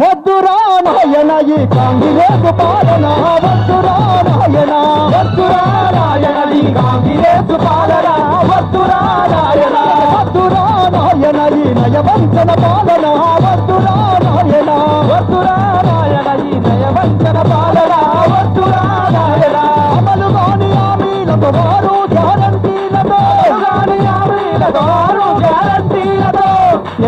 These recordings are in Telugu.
వద్దురా నాయన ఈ కాంగ్రెస్ పాలన, వద్దురా నాయన, వద్దురా నాయన ఈ కాంగ్రెస్ పాలన, వద్దురా నాయన, వద్దురా నాయన ఈ నయవంచన పాలన, వద్దురా నాయన, వద్దురా నాయన ఈ నయవంచన పాలన, వద్దురా నాయన. అమలు కాని హామీలతో వారు గ్యారంటీలతో, కాని హామీలతో వారు గ్యారంటీలతో,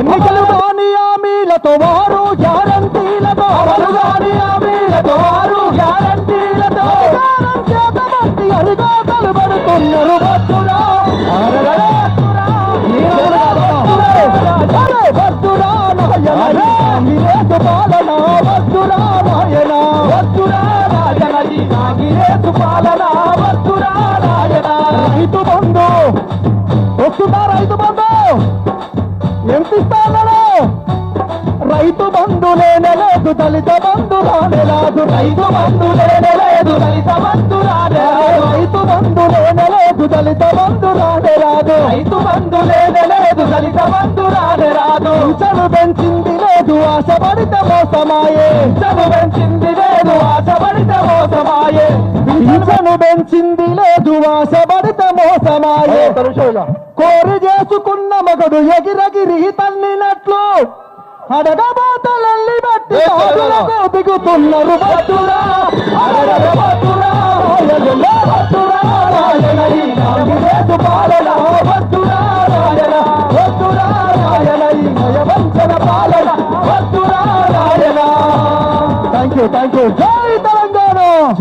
ఎన్నికలు కాని హామీలతో వారు గ్యారంటీలతో, అమలు కాని హామీలతో వారు గ్యారంటీలతో అధికారం చేతబట్టి అడిగా కలబడుతున్నారు. వద్దురా వద్దురా నాయన కాంగ్రెస్ పాలన, వద్దురా నాయన, వద్దురా నాయన ఈ కాంగ్రెస్ పాలన, వద్దురా నాయన. రైతు బంధు వస్తుందా? రైతు బంధు ఎంత ఇస్తాను? రైతు బంధు లేనలేదు, దళిత బంధు రానేరాదు, రైతు బంధు లేనలేదు, దళిత బంధు రానేరాదు, రైతు బంధు లేనలేదు, దళిత బంధు రానేరాదు, రైతు బంధు లేనలేదు, దళిత బంధు రానేరాదు. పింఛను పెంచింది లేదు, ఆశపడితే మోసమాయే, పింఛను పెంచింది లేదు, ఆశపడితే మోసమాయే, పింఛను పెంచింది లేదు, ఆశపడితే మోసమాయే. కోరి చేసుకున్న మగడు ఎగిరగిరి తన్నినట్లు అడగబోతలల్లి బట్టి దిగుతున్నారు. వద్దురా వద్దురా వద్దురా నాయన ఈ కాంగ్రెస్ పాలన, వద్దురా నాయన, వద్దురా నాయన ఈ నయవంచన పాలన, వద్దురా నాయన. Thank you.